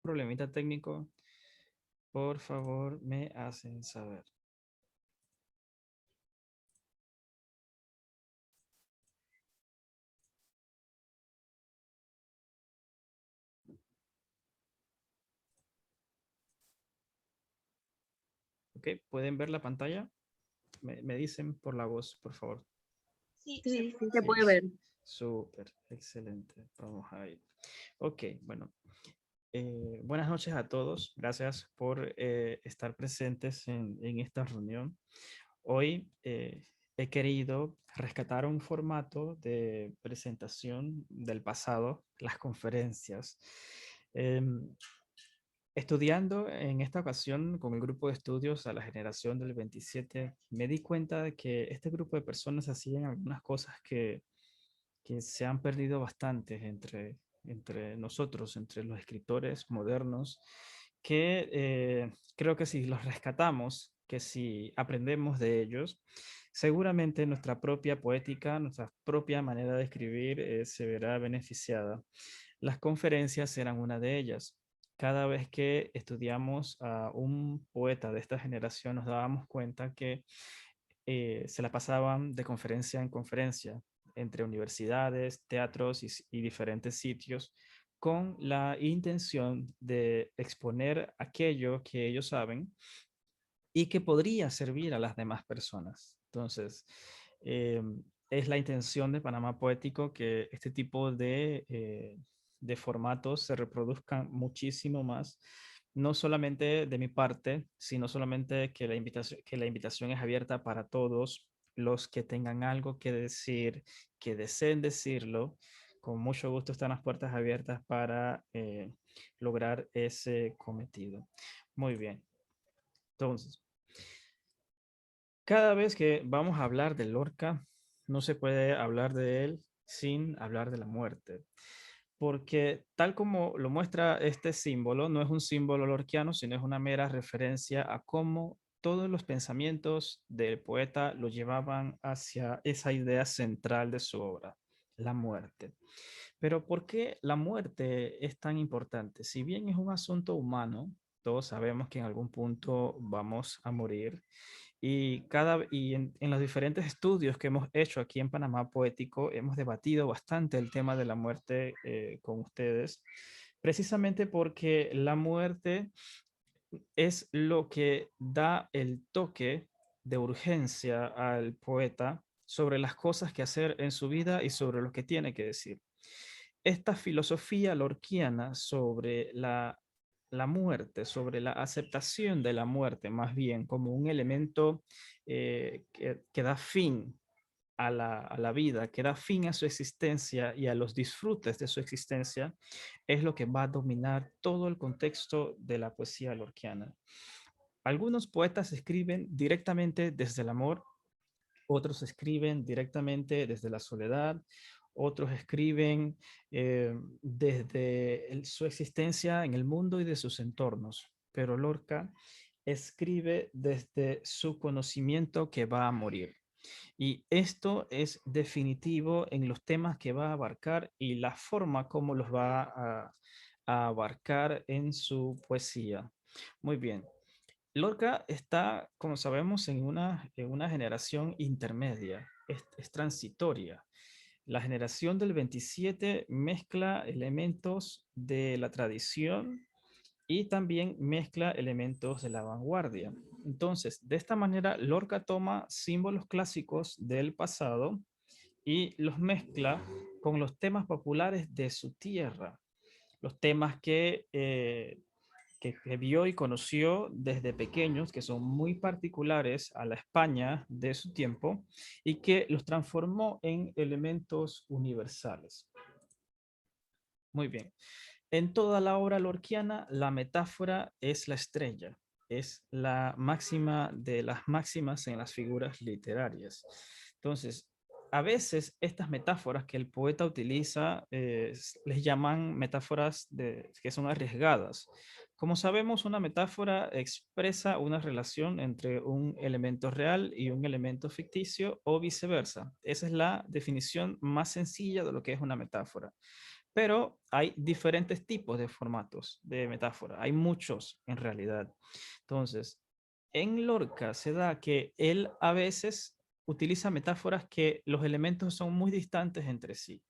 problemita técnico, por favor me hacen saber. Ok, ¿pueden ver la pantalla? Me dicen por la voz, por favor. Sí, Sí, sí se Sí, puede ver. súper, excelente. Vamos a ir. Ok, bueno. Buenas noches a todos. Gracias por estar presentes en esta reunión. Hoy he querido rescatar un formato de presentación del pasado, las conferencias. Em, Estudiando en esta ocasión con el grupo de estudios a la generación del 27, me di cuenta de que este grupo de personas hacían algunas cosas que se han perdido bastante entre nosotros, entre los escritores modernos, que creo que si los rescatamos, que si aprendemos de ellos, seguramente nuestra propia poética, nuestra propia manera de escribir se verá beneficiada. Las conferencias eran una de ellas. Cada vez que estudiamos a un poeta de esta generación, nos dábamos cuenta que se la pasaban de conferencia en conferencia entre universidades, teatros y diferentes sitios con la intención de exponer aquello que ellos saben y que podría servir a las demás personas. Entonces, eh, es la intención de Panamá Poético que este tipo de formatos se reproduzcan muchísimo más, no solamente de mi parte, sino solamente que la invitación es abierta para todos los que tengan algo que decir, que deseen decirlo. Con mucho gusto están las puertas abiertas para lograr ese cometido. Muy bien. Entonces, cada vez que vamos a hablar de Lorca, no se puede hablar de él sin hablar de la muerte, porque tal como lo muestra este símbolo, no es un símbolo lorquiano, sino es una mera referencia a cómo todos los pensamientos del poeta lo llevaban hacia esa idea central de su obra, la muerte. Pero ¿por qué la muerte es tan importante? Si bien es un asunto humano, todos sabemos que en algún punto vamos a morir y en los diferentes estudios que hemos hecho aquí en Panamá Poético, hemos debatido bastante el tema de la muerte con ustedes, precisamente porque la muerte es lo que da el toque de urgencia al poeta sobre las cosas que hacer en su vida y sobre lo que tiene que decir. Esta filosofía lorquiana sobre la muerte, sobre la aceptación de la muerte, más bien como un elemento que da fin a la vida, que da fin a su existencia y a los disfrutes de su existencia, es lo que va a dominar todo el contexto de la poesía lorquiana. Algunos poetas escriben directamente desde el amor, otros escriben directamente desde la soledad, otros escriben desde su existencia en el mundo y de sus entornos, pero Lorca escribe desde su conocimiento que va a morir. Y esto es definitivo en los temas que va a abarcar y la forma como los va a abarcar en su poesía. Muy bien. Lorca está, como sabemos, en una generación intermedia, es transitoria. La generación del 27 mezcla elementos de la tradición y también mezcla elementos de la vanguardia. Entonces, de esta manera, Lorca toma símbolos clásicos del pasado y los mezcla con los temas populares de su tierra, los temas que vio y conoció desde pequeños, que son muy particulares a la España de su tiempo y que los transformó en elementos universales. Muy bien. En toda la obra lorquiana, la metáfora es la estrella, es la máxima de las máximas en las figuras literarias. Entonces, a veces estas metáforas que el poeta utiliza les llaman metáforas que son arriesgadas. Como sabemos, una metáfora expresa una relación entre un elemento real y un elemento ficticio o viceversa. Esa es la definición más sencilla de lo que es una metáfora. Pero hay diferentes tipos de formatos de metáfora. Hay muchos en realidad. Entonces, en Lorca se da que él a veces utiliza metáforas que los elementos son muy distantes entre sí.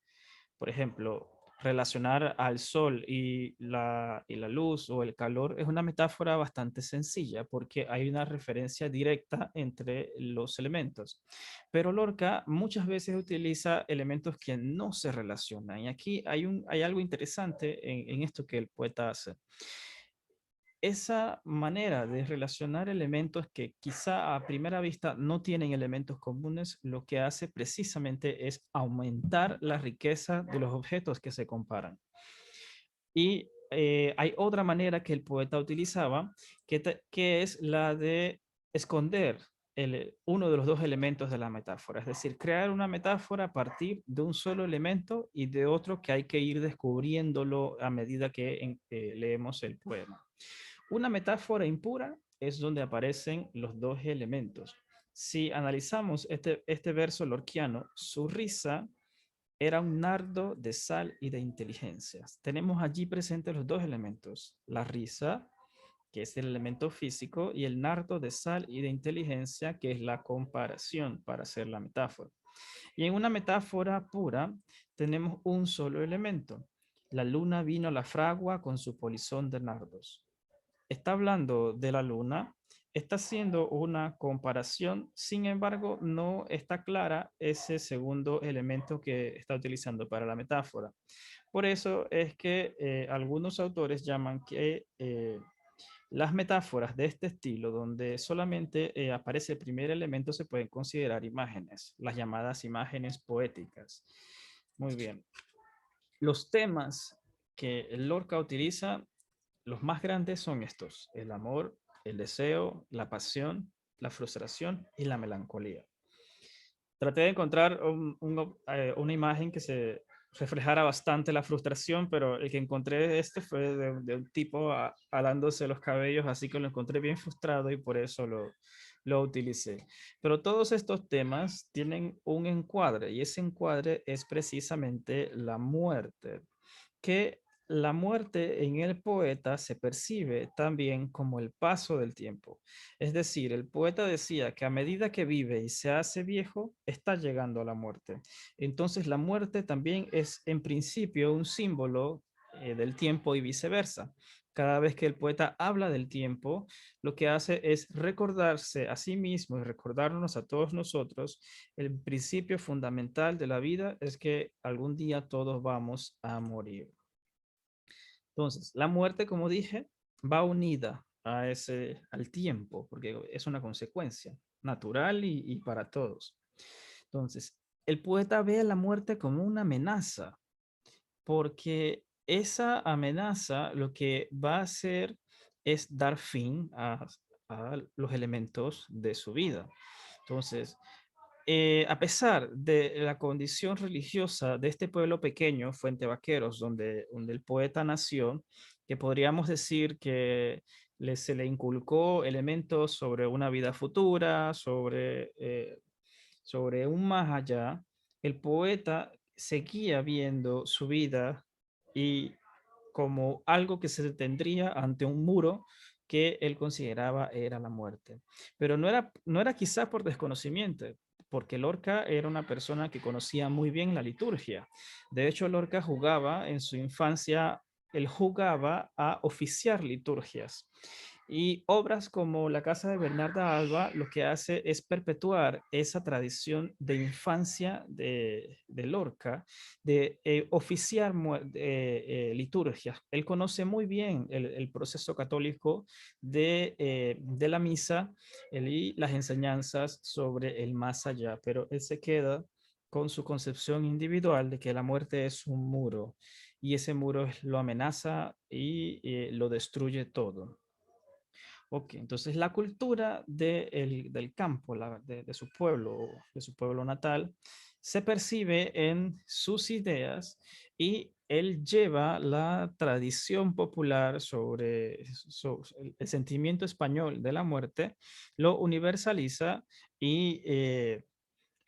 Por ejemplo, relacionar al sol y la luz o el calor es una metáfora bastante sencilla porque hay una referencia directa entre los elementos. Pero Lorca muchas veces utiliza elementos que no se relacionan. Y aquí hay algo interesante en esto que el poeta hace. Esa manera de relacionar elementos que quizá a primera vista no tienen elementos comunes, lo que hace precisamente es aumentar la riqueza de los objetos que se comparan. Y hay otra manera que el poeta utilizaba, que es la de esconder uno de los dos elementos de la metáfora, es decir, crear una metáfora a partir de un solo elemento y de otro que hay que ir descubriéndolo a medida que leemos el poema. Una metáfora impura es donde aparecen los dos elementos. Si analizamos este verso lorquiano, su risa era un nardo de sal y de inteligencia. Tenemos allí presentes los dos elementos, la risa, que es el elemento físico, y el nardo de sal y de inteligencia, que es la comparación para hacer la metáfora. Y en una metáfora pura tenemos un solo elemento. La luna vino a la fragua con su polizón de nardos. Está hablando de la luna, está haciendo una comparación, sin embargo, no está clara ese segundo elemento que está utilizando para la metáfora. Por eso es que algunos autores llaman que las metáforas de este estilo, donde solamente aparece el primer elemento, se pueden considerar imágenes, las llamadas imágenes poéticas. Muy bien. Los temas que Lorca utiliza, los más grandes son estos: el amor, el deseo, la pasión, la frustración y la melancolía. Traté de encontrar una imagen que se reflejara bastante la frustración, pero el que encontré fue de un tipo alándose los cabellos, así que lo encontré bien frustrado y por eso lo utilicé. Pero todos estos temas tienen un encuadre y ese encuadre es precisamente la muerte, que la muerte en el poeta se percibe también como el paso del tiempo. Es decir, el poeta decía que a medida que vive y se hace viejo, está llegando a la muerte. Entonces la muerte también es en principio un símbolo del tiempo y viceversa. Cada vez que el poeta habla del tiempo, lo que hace es recordarse a sí mismo y recordarnos a todos nosotros el principio fundamental de la vida es que algún día todos vamos a morir. Entonces, la muerte, como dije, va unida al tiempo, porque es una consecuencia natural y para todos. Entonces, el poeta ve a la muerte como una amenaza, porque esa amenaza lo que va a hacer es dar fin a los elementos de su vida. Entonces, a pesar de la condición religiosa de este pueblo pequeño, Fuente Vaqueros, donde el poeta nació, que podríamos decir que se le inculcó elementos sobre una vida futura, sobre un más allá, el poeta seguía viendo su vida y como algo que se detendría ante un muro que él consideraba era la muerte. Pero no era quizá por desconocimiento, porque Lorca era una persona que conocía muy bien la liturgia. De hecho, Lorca jugaba en su infancia, él jugaba a oficiar liturgias. Y obras como La Casa de Bernarda Alba lo que hace es perpetuar esa tradición de infancia de Lorca, de oficiar liturgias. Él conoce muy bien el proceso católico de la misa y las enseñanzas sobre el más allá, pero él se queda con su concepción individual de que la muerte es un muro y ese muro lo amenaza y lo destruye todo. Ok, entonces la cultura del campo, de su pueblo natal, se percibe en sus ideas y él lleva la tradición popular sobre el sentimiento español de la muerte, lo universaliza y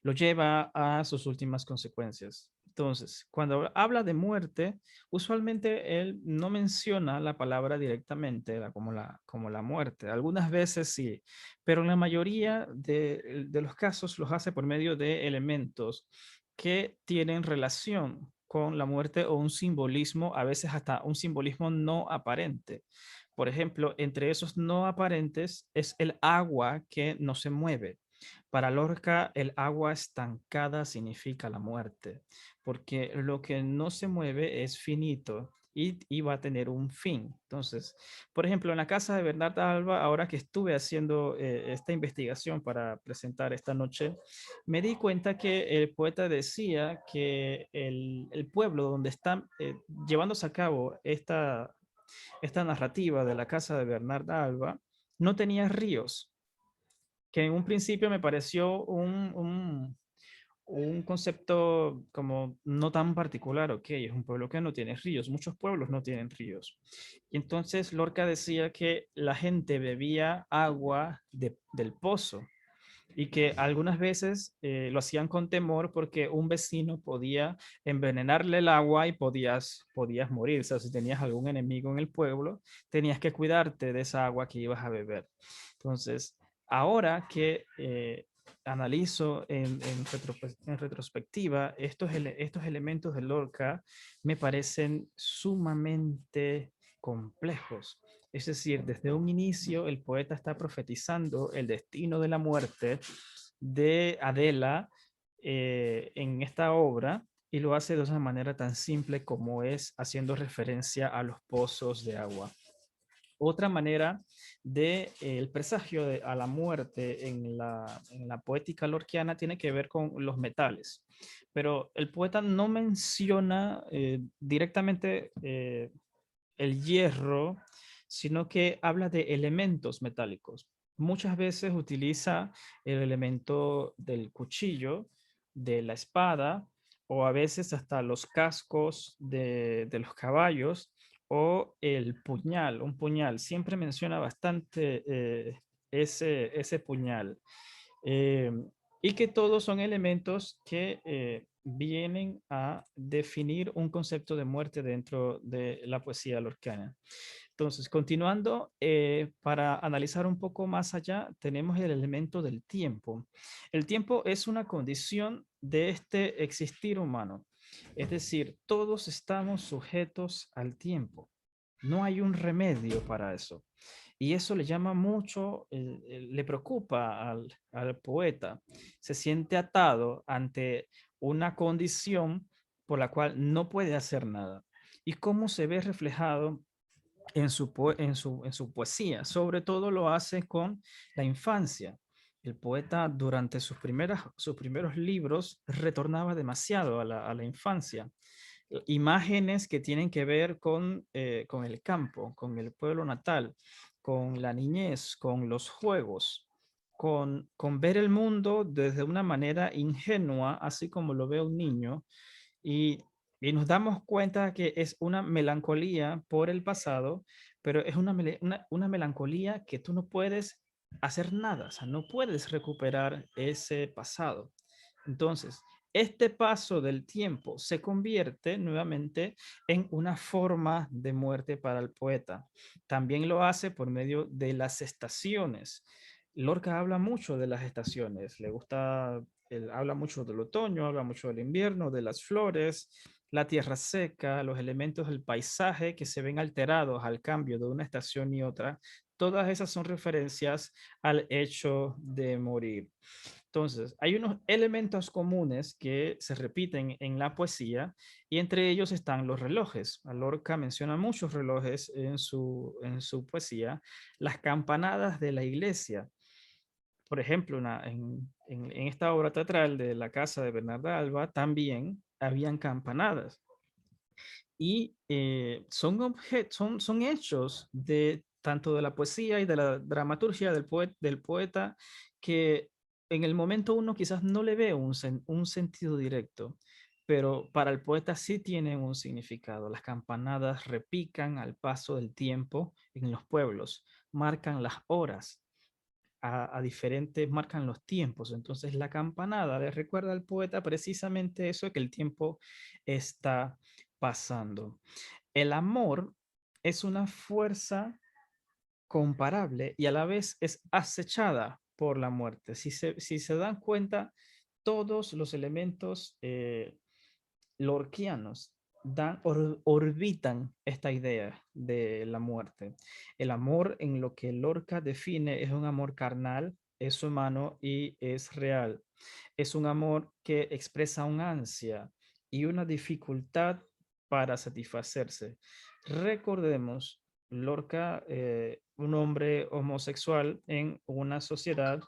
lo lleva a sus últimas consecuencias. Entonces, cuando habla de muerte, usualmente él no menciona la palabra directamente como la muerte. Algunas veces sí, pero en la mayoría de los casos los hace por medio de elementos que tienen relación con la muerte o un simbolismo, a veces hasta un simbolismo no aparente. Por ejemplo, entre esos no aparentes es el agua que no se mueve. Para Lorca, el agua estancada significa la muerte, porque lo que no se mueve es finito y va a tener un fin. Entonces, por ejemplo, en la casa de Bernarda Alba, ahora que estuve haciendo esta investigación para presentar esta noche, me di cuenta que el poeta decía que el pueblo donde está llevándose a cabo esta narrativa de la casa de Bernarda Alba no tenía ríos, que en un principio me pareció un concepto como no tan particular, ok, es un pueblo que no tiene ríos, muchos pueblos no tienen ríos. Y entonces Lorca decía que la gente bebía agua del pozo y que algunas veces lo hacían con temor porque un vecino podía envenenarle el agua y podías morir. O sea, si tenías algún enemigo en el pueblo, tenías que cuidarte de esa agua que ibas a beber. Entonces, ahora que analizo en retrospectiva, estos elementos de Lorca me parecen sumamente complejos. Es decir, desde un inicio el poeta está profetizando el destino de la muerte de Adela en esta obra y lo hace de una manera tan simple como es haciendo referencia a los pozos de agua. Otra manera de el presagio a la muerte en la poética lorquiana tiene que ver con los metales, pero el poeta no menciona directamente el hierro, sino que habla de elementos metálicos. Muchas veces utiliza el elemento del cuchillo, de la espada, o a veces hasta los cascos de los caballos o el puñal, un puñal. Siempre menciona bastante ese puñal. Eh, y que todos son elementos que vienen a definir un concepto de muerte dentro de la poesía lorquiana. Entonces, continuando, para analizar un poco más allá, tenemos el elemento del tiempo. El tiempo es una condición de este existir humano. Es decir, todos estamos sujetos al tiempo. No hay un remedio para eso. Y eso le llama mucho, le preocupa al poeta. Se siente atado ante una condición por la cual no puede hacer nada. ¿Y cómo se ve reflejado en su poesía? Sobre todo lo hace con la infancia. El poeta durante sus primeros libros retornaba demasiado a la infancia. Imágenes que tienen que ver con el campo, con el pueblo natal, con la niñez, con los juegos, con ver el mundo desde una manera ingenua, así como lo ve un niño, y, y nos damos cuenta que es una melancolía por el pasado, pero es una melancolía que tú no puedes hacer nada, o sea, no puedes recuperar ese pasado. Entonces, este paso del tiempo se convierte nuevamente en una forma de muerte para el poeta. También lo hace por medio de las estaciones. Lorca habla mucho de las estaciones, le gusta, él habla mucho del otoño, habla mucho del invierno, de las flores, la tierra seca, los elementos del paisaje que se ven alterados al cambio de una estación y otra. Todas esas son referencias al hecho de morir. Entonces, hay unos elementos comunes que se repiten en la poesía y entre ellos están los relojes. Lorca menciona muchos relojes en su poesía. Las campanadas de la iglesia. Por ejemplo, en esta obra teatral de la casa de Bernarda Alba también habían campanadas y son hechos de tanto de la poesía y de la dramaturgia del poeta que en el momento uno quizás no le ve un sentido directo, pero para el poeta sí tienen un significado. Las campanadas repican al paso del tiempo en los pueblos, marcan las horas. a diferentes, marcan los tiempos. Entonces la campanada le recuerda al poeta precisamente eso, que el tiempo está pasando. El amor es una fuerza comparable y a la vez es acechada por la muerte. Si se dan cuenta, todos los elementos lorquianos orbitan esta idea de la muerte. El amor, en lo que Lorca define, es un amor carnal, es humano y es real. Es un amor que expresa una ansia y una dificultad para satisfacerse. Recordemos, Lorca, un hombre homosexual en una sociedad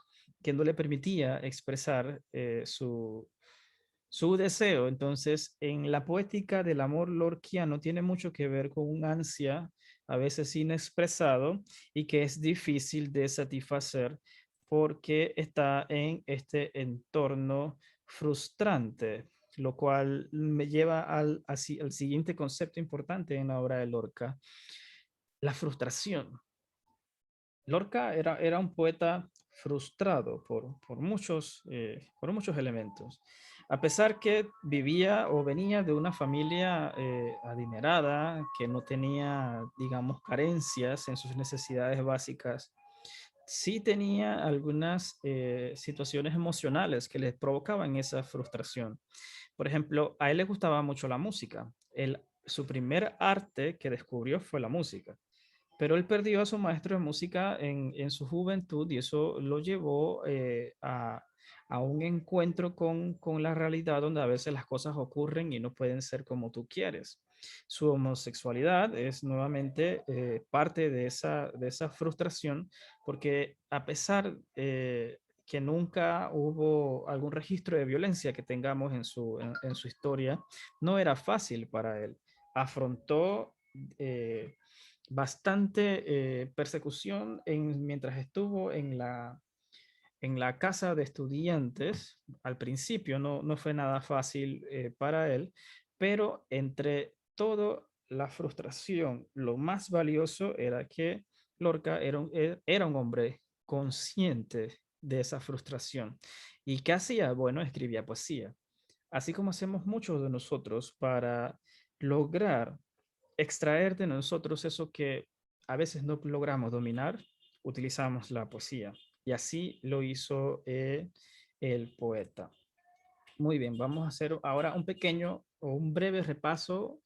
que no le permitía expresar su deseo. Entonces, en la poética del amor lorquiano tiene mucho que ver con un ansia, a veces inexpresado, y que es difícil de satisfacer porque está en este entorno frustrante, lo cual me lleva al siguiente concepto importante en la obra de Lorca, la frustración. Lorca era un poeta frustrado por muchos elementos. A pesar que vivía o venía de una familia adinerada, que no tenía, digamos, carencias en sus necesidades básicas, sí tenía algunas situaciones emocionales que le provocaban esa frustración. Por ejemplo, a él le gustaba mucho la música. Su primer arte que descubrió fue la música, pero él perdió a su maestro de música en su juventud y eso lo llevó a un encuentro con la realidad donde a veces las cosas ocurren y no pueden ser como tú quieres. Su homosexualidad es nuevamente parte de esa frustración porque a pesar que nunca hubo algún registro de violencia que tengamos en su historia, no era fácil para él. Afrontó bastante persecución mientras estuvo en la casa de estudiantes. Al principio no fue nada fácil para él, pero entre todo la frustración, lo más valioso era que Lorca era un hombre consciente de esa frustración. ¿Y qué hacía? Bueno, escribía poesía. Así como hacemos muchos de nosotros para lograr extraer de nosotros eso que a veces no logramos dominar, utilizamos la poesía. Y así lo hizo el poeta. Muy bien, vamos a hacer ahora un pequeño o un breve repaso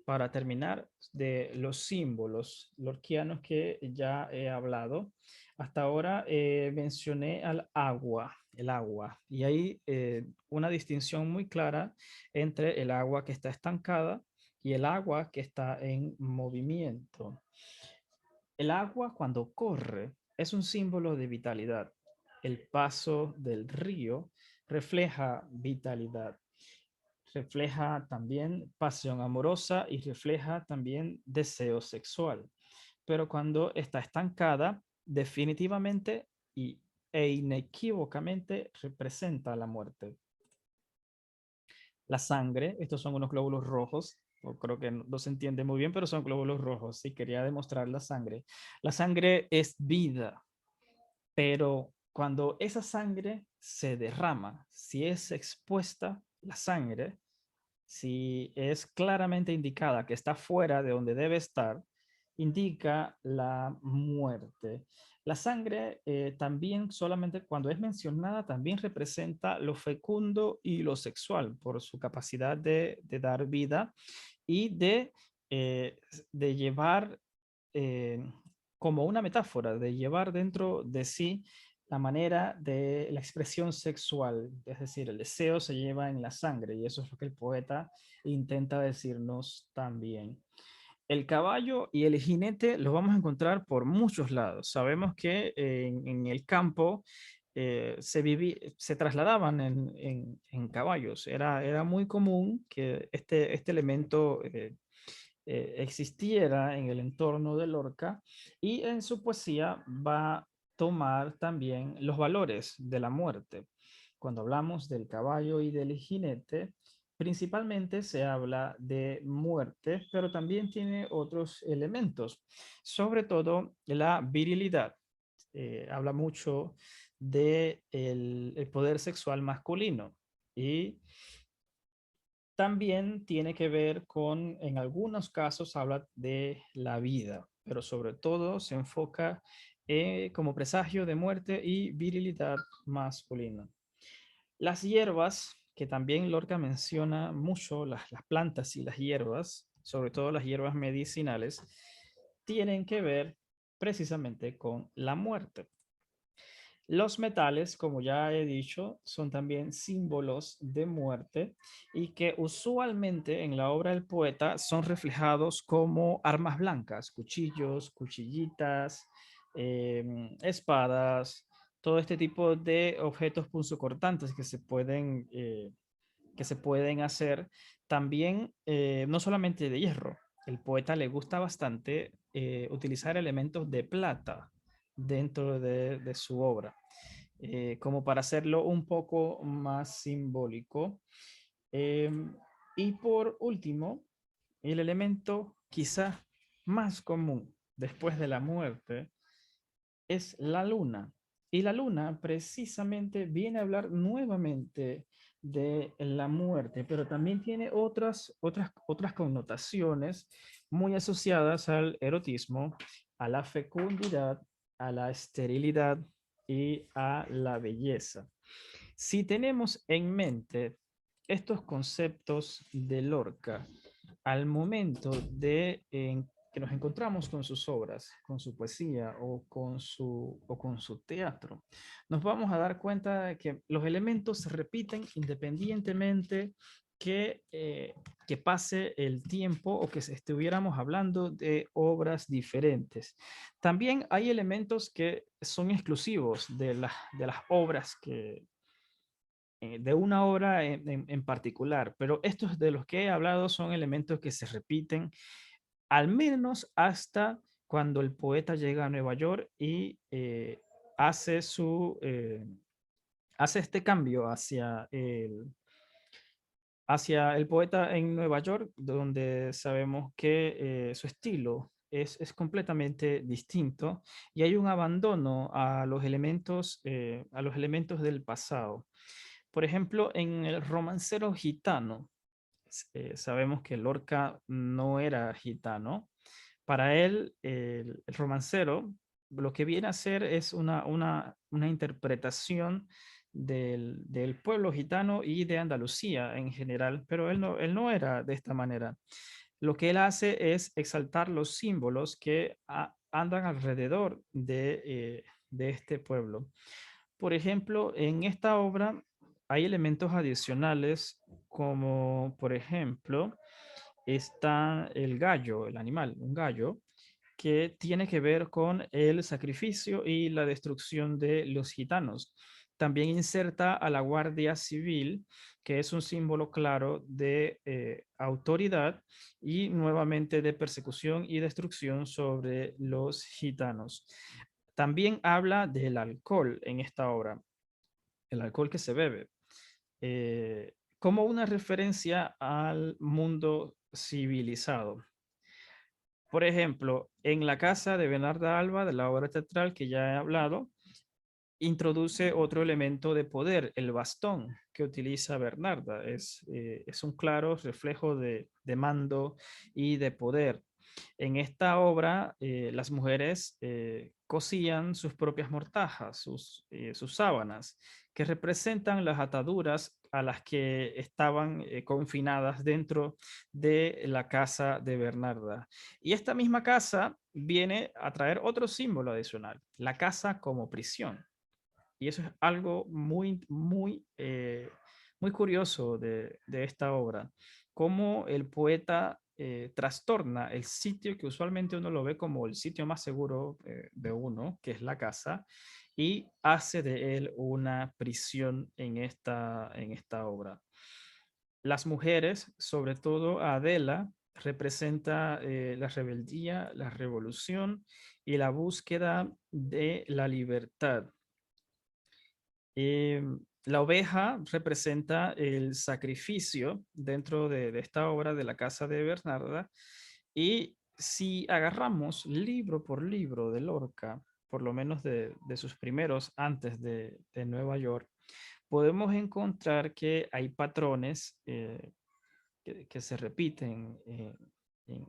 para terminar de los símbolos lorquianos que ya he hablado. Hasta ahora mencioné al agua, el agua, y hay una distinción muy clara entre el agua que está estancada y el agua que está en movimiento. El agua cuando corre es un símbolo de vitalidad. El paso del río refleja vitalidad, refleja también pasión amorosa y refleja también deseo sexual. Pero cuando está estancada, definitivamente e inequívocamente representa la muerte. La sangre, estos son unos glóbulos rojos, o creo que no se entiende muy bien, pero son glóbulos rojos y quería demostrar la sangre. La sangre es vida, pero cuando esa sangre se derrama, si es expuesta la sangre, si es claramente indicada que está fuera de donde debe estar, indica la muerte. La sangre también solamente cuando es mencionada también representa lo fecundo y lo sexual por su capacidad de dar vida y eh, de llevar eh, como una metáfora, de llevar dentro de sí la manera de la expresión sexual, es decir, el deseo se lleva en la sangre y eso es lo que el poeta intenta decirnos también. El caballo y el jinete los vamos a encontrar por muchos lados. Sabemos que en el campo se trasladaban en caballos. Era muy común que este elemento existiera en el entorno de Lorca y en su poesía va a tomar también los valores de la muerte. Cuando hablamos del caballo y del jinete, principalmente se habla de muerte, pero también tiene otros elementos, sobre todo la virilidad. habla mucho de el poder sexual masculino y también tiene que ver con, en algunos casos, habla de la vida, pero sobre todo se enfoca como presagio de muerte y virilidad masculina. Las hierbas, que también Lorca menciona mucho, las plantas y las hierbas, sobre todo las hierbas medicinales, tienen que ver precisamente con la muerte. Los metales, como ya he dicho, son también símbolos de muerte y que usualmente en la obra del poeta son reflejados como armas blancas, cuchillos, cuchillitas, espadas, todo este tipo de objetos punzocortantes que se pueden hacer también, no solamente de hierro. El poeta le gusta bastante utilizar elementos de plata dentro de su obra, como para hacerlo un poco más simbólico. Em, y por último, el elemento quizá más común después de la muerte es la luna. Y la luna precisamente viene a hablar nuevamente de la muerte, pero también tiene otras connotaciones muy asociadas al erotismo, a la fecundidad, a la esterilidad y a la belleza. Si tenemos en mente estos conceptos de Lorca al momento de que nos encontramos con sus obras, con su poesía o con su teatro, nos vamos a dar cuenta de que los elementos se repiten independientemente que pase el tiempo o que estuviéramos hablando de obras diferentes. También hay elementos que son exclusivos de las obras de una obra en particular, pero estos de los que he hablado son elementos que se repiten al menos hasta cuando el poeta llega a Nueva York y hace hace este cambio hacia el poeta en Nueva York, donde sabemos que su estilo es completamente distinto y hay un abandono a los elementos del pasado. Por ejemplo, en el romancero gitano, sabemos que Lorca no era gitano. Para él, el romancero lo que viene a hacer es una interpretación del pueblo gitano y de Andalucía en general, pero él no era de esta manera. Lo que él hace es exaltar los símbolos que andan alrededor de este pueblo. Por ejemplo, en esta obra hay elementos adicionales como, por ejemplo, está el gallo, el animal, un gallo, que tiene que ver con el sacrificio y la destrucción de los gitanos. También inserta a la Guardia Civil, que es un símbolo claro de autoridad y nuevamente de persecución y destrucción sobre los gitanos. También habla del alcohol en esta obra, el alcohol que se bebe, como una referencia al mundo civilizado. Por ejemplo, en la casa de Bernarda Alba, de la obra teatral que ya he hablado, introduce otro elemento de poder, el bastón que utiliza Bernarda. Es un claro reflejo de mando y de poder. En esta obra, las mujeres cosían sus propias mortajas, sus sábanas, que representan las ataduras a las que estaban confinadas dentro de la casa de Bernarda. Y esta misma casa viene a traer otro símbolo adicional, la casa como prisión. Y eso es algo muy curioso de esta obra, cómo el poeta trastorna el sitio que usualmente uno lo ve como el sitio más seguro de uno, que es la casa, y hace de él una prisión en esta obra. Las mujeres, sobre todo Adela, representa la rebeldía, la revolución y la búsqueda de la libertad. La oveja representa el sacrificio dentro de esta obra de la casa de Bernarda. Y si agarramos libro por libro de Lorca, por lo menos de sus primeros antes de Nueva York, podemos encontrar que hay patrones que se repiten en,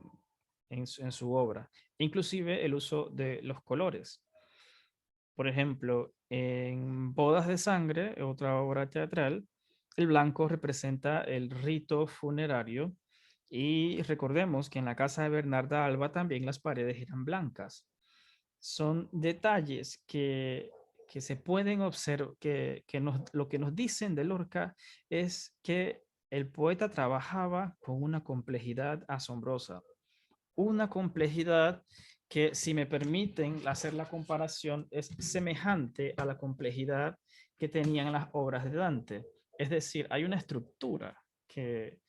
en su obra, inclusive el uso de los colores. Por ejemplo, en Bodas de Sangre, otra obra teatral, el blanco representa el rito funerario y recordemos que en la casa de Bernarda Alba también las paredes eran blancas. Son detalles que se pueden observar, lo que nos dicen de Lorca es que el poeta trabajaba con una complejidad asombrosa, una complejidad que, si me permiten hacer la comparación, es semejante a la complejidad que tenían las obras de Dante. Es decir, hay una estructura que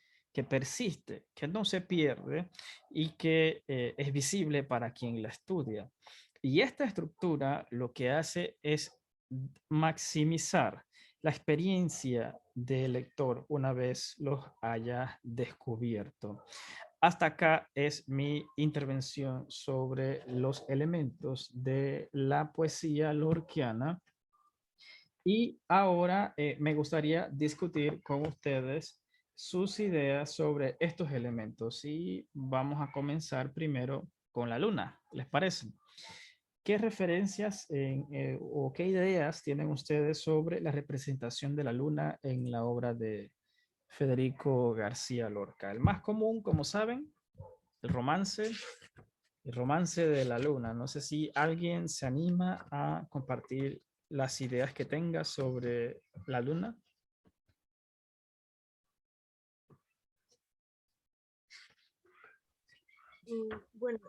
persiste, que no se pierde y que es visible para quien la estudia. Y esta estructura lo que hace es maximizar la experiencia del lector una vez los haya descubierto. Hasta acá es mi intervención sobre los elementos de la poesía lorquiana. Y ahora me gustaría discutir con ustedes sus ideas sobre estos elementos. Y vamos a comenzar primero con la luna. ¿Les parece? ¿Qué referencias o qué ideas tienen ustedes sobre la representación de la luna en la obra de Federico García Lorca? El más común, como saben, el romance, el romance de la luna. No sé si alguien se anima a compartir las ideas que tenga sobre la luna. Bueno,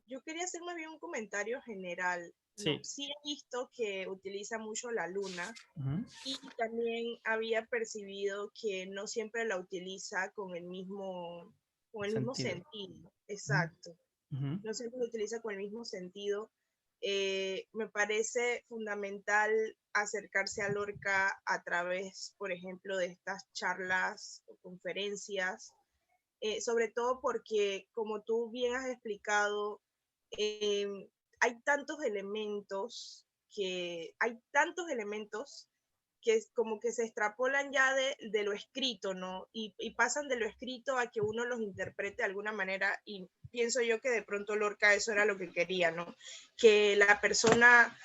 yo quería hacer más bien un comentario general. No, Sí. sí he visto que utiliza mucho la luna Ujú. y también había percibido que no siempre la utiliza con el mismo Sentido. sentido. Ujú. Exacto. Ujú. No siempre lo utiliza con el mismo sentido. Me parece fundamental acercarse a Lorca a través, por ejemplo, de estas charlas o conferencias, sobre todo porque, como tú bien has explicado, eh, hay tantos elementos que como que se extrapolan ya de lo escrito, ¿no? Y pasan de lo escrito a que uno los interprete de alguna manera, y pienso yo que de pronto Lorca eso era lo que quería, ¿no? Que la persona,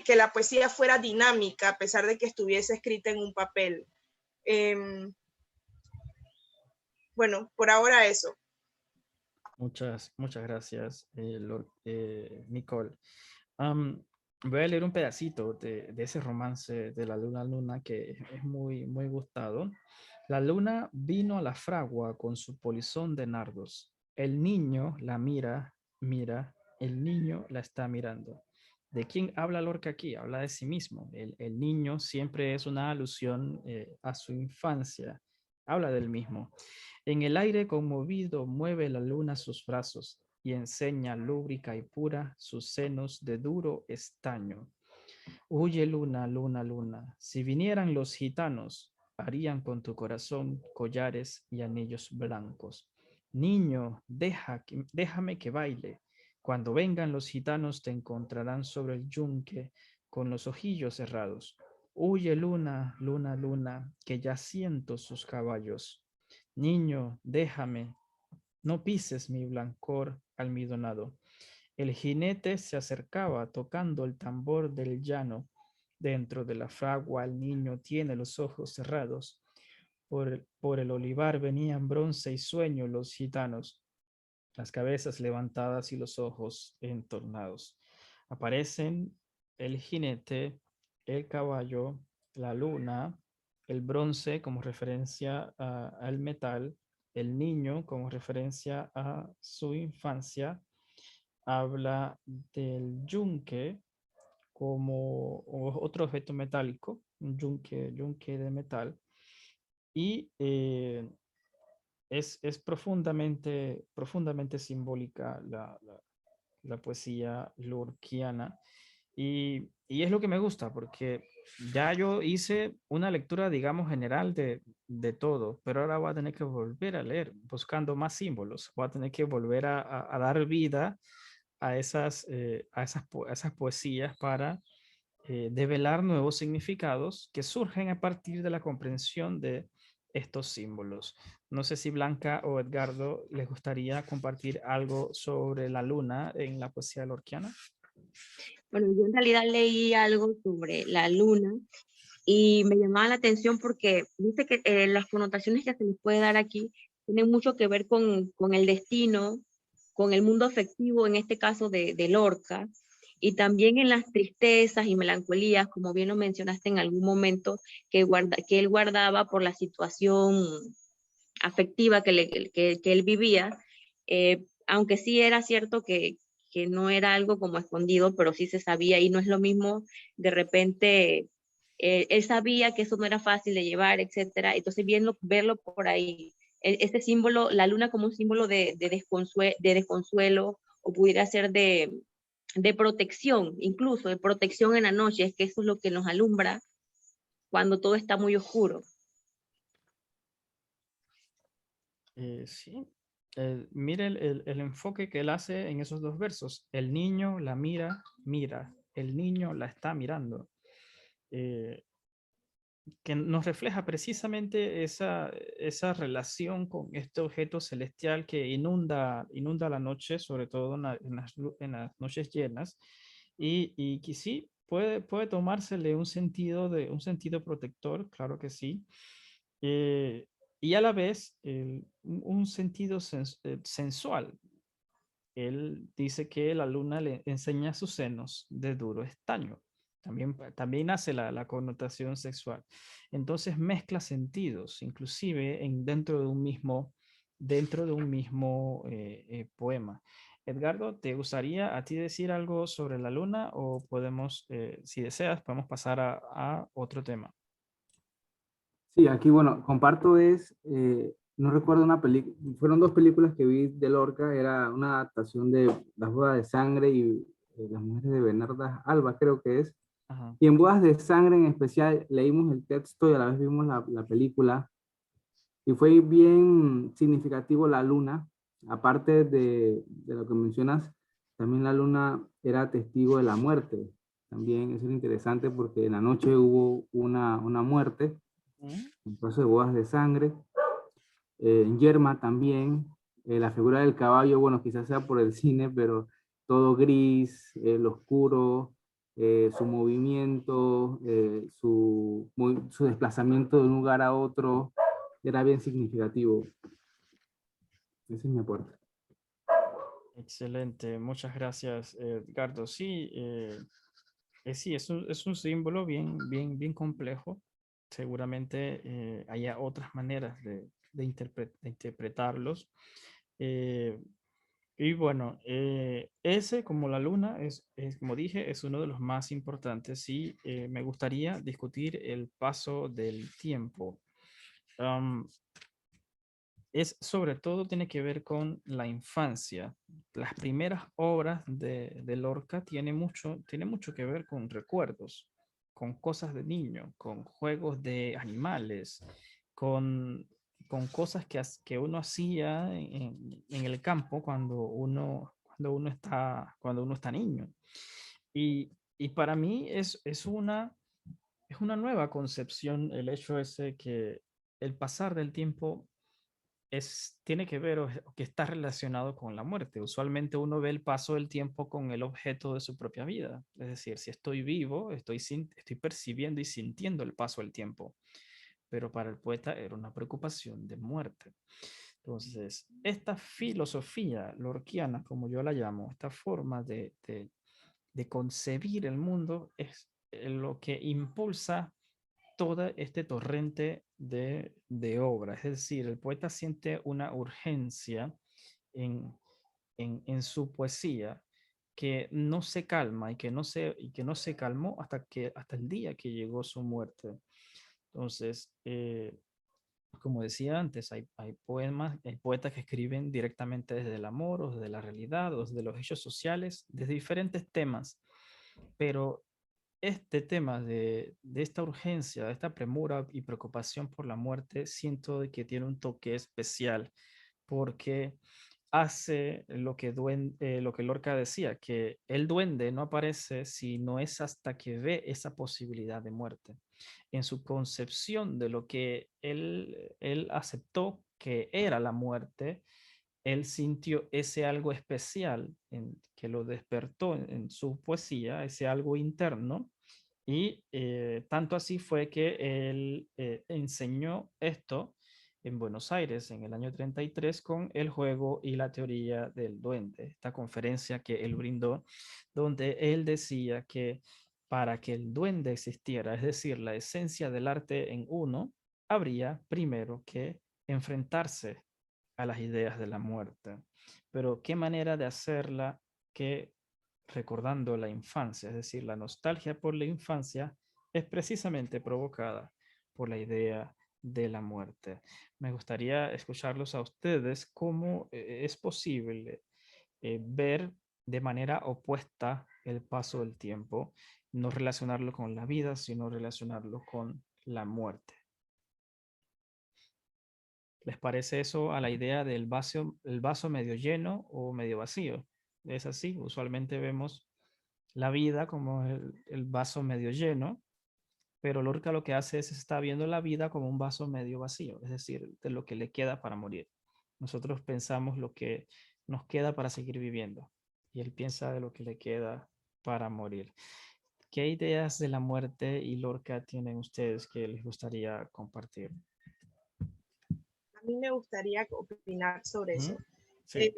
que la poesía fuera dinámica a pesar de que estuviese escrita en un papel. Eh, bueno, por ahora eso. Muchas gracias, Nicole. Am, Voy a leer un pedacito de ese romance de la luna luna que es muy, muy gustado. La luna vino a la fragua con su polizón de nardos. El niño la mira, mira, el niño la está mirando. ¿De quién habla Lorca aquí? Habla de sí mismo. El niño siempre es una alusión a su infancia. Habla del mismo. En el aire conmovido mueve la luna sus brazos y enseña lúbrica y pura sus senos de duro estaño. Huye luna, luna, luna, si vinieran los gitanos, harían con tu corazón collares y anillos blancos. Niño, déjame que baile. Cuando vengan los gitanos te encontrarán sobre el yunque con los ojillos cerrados. Huye luna, luna, luna, que ya siento sus caballos. Niño, déjame, no pises mi blancor almidonado. El jinete se acercaba tocando el tambor del llano. Dentro de la fragua el niño tiene los ojos cerrados. Por el olivar venían bronce y sueño los gitanos, las cabezas levantadas y los ojos entornados. Aparecen el jinete, el caballo, la luna, el bronce como referencia al metal, el niño como referencia a su infancia, habla del yunque como otro objeto metálico, un yunque de metal, y es profundamente, profundamente simbólica la poesía lorquiana. Y es lo que me gusta, porque ya yo hice una lectura, digamos, general de todo, pero ahora voy a tener que volver a leer, buscando más símbolos, voy a tener que volver a dar vida a esas poesías para develar nuevos significados que surgen a partir de la comprensión de estos símbolos. No sé si Blanca o Edgardo les gustaría compartir algo sobre la luna en la poesía lorquiana. Bueno, yo en realidad leí algo sobre la luna y me llamaba la atención porque dice que las connotaciones que se les puede dar aquí tienen mucho que ver con el destino, con el mundo afectivo, en este caso de Lorca, y también en las tristezas y melancolías, como bien lo mencionaste en algún momento, que él guardaba por la situación afectiva que él vivía, aunque sí era cierto que no era algo como escondido, pero sí se sabía y no es lo mismo de repente, él sabía que eso no era fácil de llevar, etcétera, entonces verlo por ahí, este símbolo, la luna como un símbolo de desconsuelo o pudiera ser de protección, incluso de protección en la noche, es que eso es lo que nos alumbra cuando todo está muy oscuro. Sí, mire el enfoque que él hace en esos dos versos. El niño la mira, mira. El niño la está mirando. Eh, que nos refleja precisamente esa relación con este objeto celestial que inunda la noche, sobre todo en las noches llenas, y que sí, puede tomársele un sentido protector, claro que sí, eh, y a la vez un sentido sensual. Él dice que la luna le enseña sus senos de duro estaño. También hace la connotación sexual. Entonces mezcla sentidos, inclusive dentro de un mismo poema. Edgardo, ¿te gustaría a ti decir algo sobre la luna o podemos, si deseas, podemos pasar a otro tema? Sí, aquí, bueno, comparto no recuerdo una película, fueron dos películas que vi de Lorca, era una adaptación de Las bodas de sangre y Las mujeres de Bernarda Alba, creo que es. Ajá. Y en Bodas de Sangre en especial leímos el texto y a la vez vimos la película. Y fue bien significativo la luna. Aparte de lo que mencionas, también la luna era testigo de la muerte. También eso es interesante porque en la noche hubo una muerte, un proceso de bodas de sangre. En Yerma también, la figura del caballo, bueno, quizás sea por el cine, pero todo gris, lo oscuro, su movimiento, su desplazamiento de un lugar a otro, era bien significativo. Ese es mi aporte. Excelente, muchas gracias, Edgardo. Sí, sí, es un símbolo bien complejo. Seguramente haya otras maneras de interpretarlos. Eh, y bueno, ese, como la luna, como dije, es uno de los más importantes. Sí, me gustaría discutir el paso del tiempo. Am, es sobre todo tiene que ver con la infancia. Las primeras obras de Lorca tiene mucho que ver con recuerdos, con cosas de niño, con juegos de animales, con, con cosas que uno hacía en el campo cuando uno está niño. Y para mí es una nueva concepción el hecho ese que el pasar del tiempo tiene que ver o que está relacionado con la muerte. Usualmente uno ve el paso del tiempo con el objeto de su propia vida. Es decir, si estoy vivo, estoy percibiendo y sintiendo el paso del tiempo. Pero para el poeta era una preocupación de muerte. Entonces, esta filosofía lorquiana, como yo la llamo, esta forma de concebir el mundo es lo que impulsa todo este torrente de obra. Es decir, el poeta siente una urgencia en, en su poesía que no se calma y que no se calmó hasta el día que llegó su muerte. Entonces, como decía antes, hay poemas, hay poetas que escriben directamente desde el amor o desde la realidad o desde los hechos sociales, desde diferentes temas, pero este tema de esta urgencia, de esta premura y preocupación por la muerte, siento de que tiene un toque especial porque hace lo que Lorca decía, que el duende no aparece si no es hasta que ve esa posibilidad de muerte. En su concepción de lo que él aceptó que era la muerte, él sintió ese algo especial que lo despertó en su poesía, ese algo interno, y tanto así fue que él enseñó esto en Buenos Aires en el año 33 con el juego y la teoría del duende, esta conferencia que él brindó, donde él decía que para que el duende existiera, es decir, la esencia del arte en uno, habría primero que enfrentarse a las ideas de la muerte. Pero qué manera de hacerla que recordando la infancia, es decir, la nostalgia por la infancia es precisamente provocada por la idea de la muerte. Me gustaría escucharlos a ustedes cómo es posible ver de manera opuesta el paso del tiempo, no relacionarlo con la vida, sino relacionarlo con la muerte. ¿Les parece eso a la idea del vaso, el vaso medio lleno o medio vacío? Es así, usualmente vemos la vida como el vaso medio lleno, pero Lorca lo que hace es está viendo la vida como un vaso medio vacío, es decir, de lo que le queda para morir. Nosotros pensamos lo que nos queda para seguir viviendo y él piensa de lo que le queda para morir. ¿Qué ideas de la muerte y Lorca tienen ustedes que les gustaría compartir? A mí me gustaría opinar sobre eso. Sí.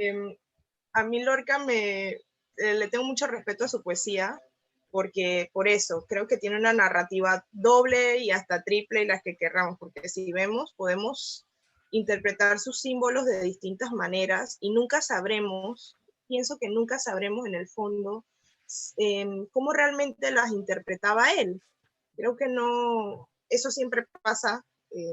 A mí Lorca le tengo mucho respeto a su poesía, porque por eso creo que tiene una narrativa doble y hasta triple y las que querramos, porque si vemos podemos interpretar sus símbolos de distintas maneras y nunca sabremos, pienso que nunca sabremos en el fondo cómo realmente las interpretaba él. Creo que no, eso siempre pasa.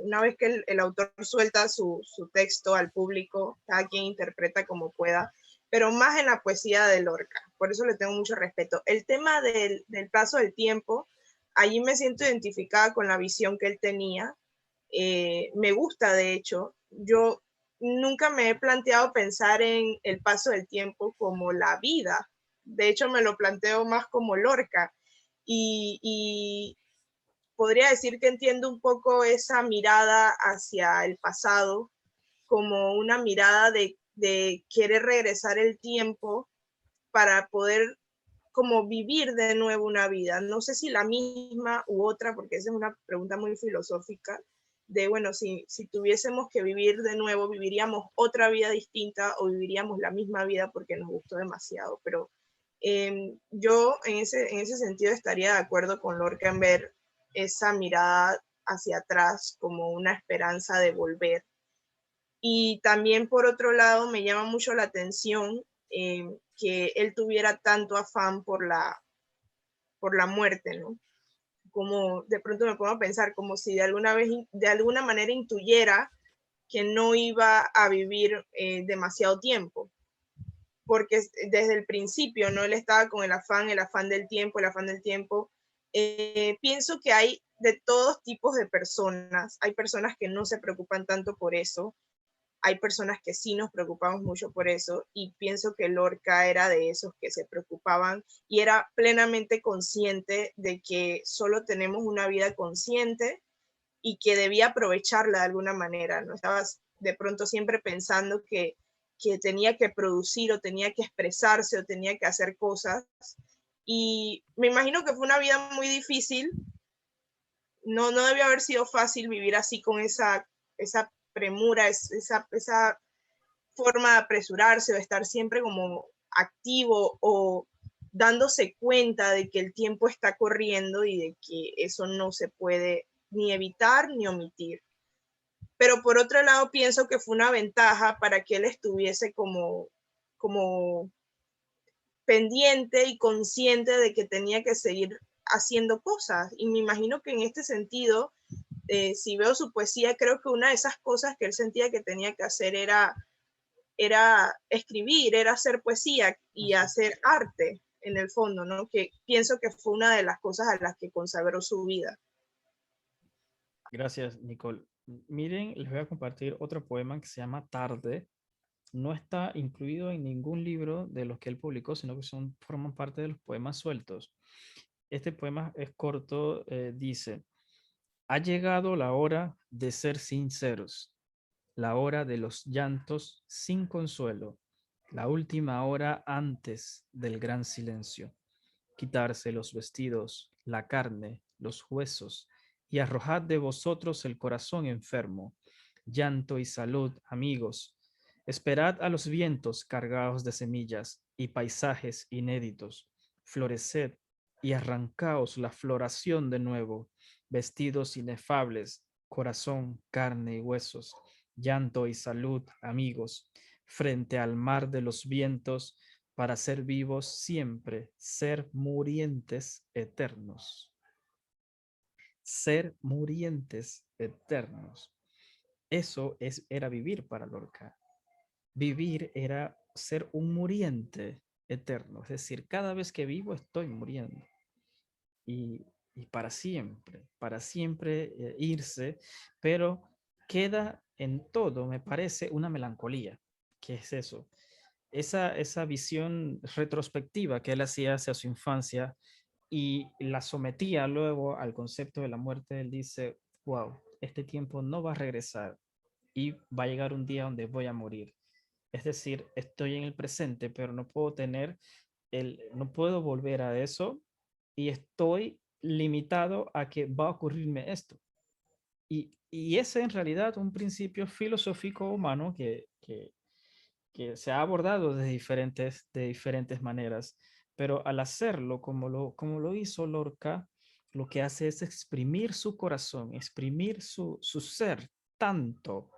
Una vez que el autor suelta su texto al público, cada quien interpreta como pueda, pero más en la poesía de Lorca. Por eso le tengo mucho respeto. El tema del paso del tiempo, allí me siento identificada con la visión que él tenía. Me gusta, de hecho. Yo nunca me he planteado pensar en el paso del tiempo como la vida. De hecho, me lo planteo más como Lorca. Y podría decir que entiendo un poco esa mirada hacia el pasado como una mirada de querer regresar el tiempo para poder como vivir de nuevo una vida. No sé si la misma u otra, porque esa es una pregunta muy filosófica, de bueno, si tuviésemos que vivir de nuevo, ¿viviríamos otra vida distinta o viviríamos la misma vida porque nos gustó demasiado? Pero yo en ese sentido estaría de acuerdo con Lorca en ver esa mirada hacia atrás como una esperanza de volver. Y también por otro lado me llama mucho la atención que él tuviera tanto afán por la muerte, ¿no? Como de pronto me pongo a pensar como si de alguna manera intuyera que no iba a vivir demasiado tiempo, porque desde el principio, ¿no? Él estaba con el afán del tiempo, el afán del tiempo. Pienso que hay de todos tipos de personas. Hay personas que no se preocupan tanto por eso. Hay personas que sí nos preocupamos mucho por eso y pienso que Lorca era de esos que se preocupaban y era plenamente consciente de que solo tenemos una vida consciente y que debía aprovecharla de alguna manera, ¿no? Estaba de pronto siempre pensando que tenía que producir o tenía que expresarse o tenía que hacer cosas. Y me imagino que fue una vida muy difícil. No debió haber sido fácil vivir así con esa premura, esa forma de apresurarse o estar siempre como activo o dándose cuenta de que el tiempo está corriendo y de que eso no se puede ni evitar ni omitir. Pero por otro lado pienso que fue una ventaja para que él estuviese como pendiente y consciente de que tenía que seguir haciendo cosas. Y me imagino que en este sentido, si veo su poesía, creo que una de esas cosas que él sentía que tenía que hacer era escribir, era hacer poesía y hacer arte en el fondo, ¿no? Que pienso que fue una de las cosas a las que consagró su vida. Gracias, Nicole. Miren, les voy a compartir otro poema que se llama Tarde, no está incluido en ningún libro de los que él publicó, sino que forman parte de los poemas sueltos. Este poema es corto, dice: ha llegado la hora de ser sinceros, la hora de los llantos sin consuelo, la última hora antes del gran silencio. Quitarse los vestidos, la carne, los huesos, y arrojad de vosotros el corazón enfermo. Llanto y salud, amigos. Esperad a los vientos cargados de semillas y paisajes inéditos. Floreced y arrancaos la floración de nuevo. Vestidos inefables, corazón, carne y huesos. Llanto y salud, amigos. Frente al mar de los vientos, para ser vivos siempre, ser murientes eternos. Ser murientes eternos. Eso era vivir para Lorca. Vivir era ser un muriente eterno. Es decir, cada vez que vivo estoy muriendo. Y para siempre irse, pero queda en todo, me parece, una melancolía. ¿Qué es eso? Esa visión retrospectiva que él hacía hacia su infancia y la sometía luego al concepto de la muerte, él dice: wow, este tiempo no va a regresar y va a llegar un día donde voy a morir. Es decir, estoy en el presente, pero no puedo no puedo volver a eso y estoy limitado a que va a ocurrirme esto. Y ese en realidad un principio filosófico humano que se ha abordado de diferentes maneras, pero al hacerlo como lo hizo Lorca, lo que hace es exprimir su corazón, exprimir su ser tanto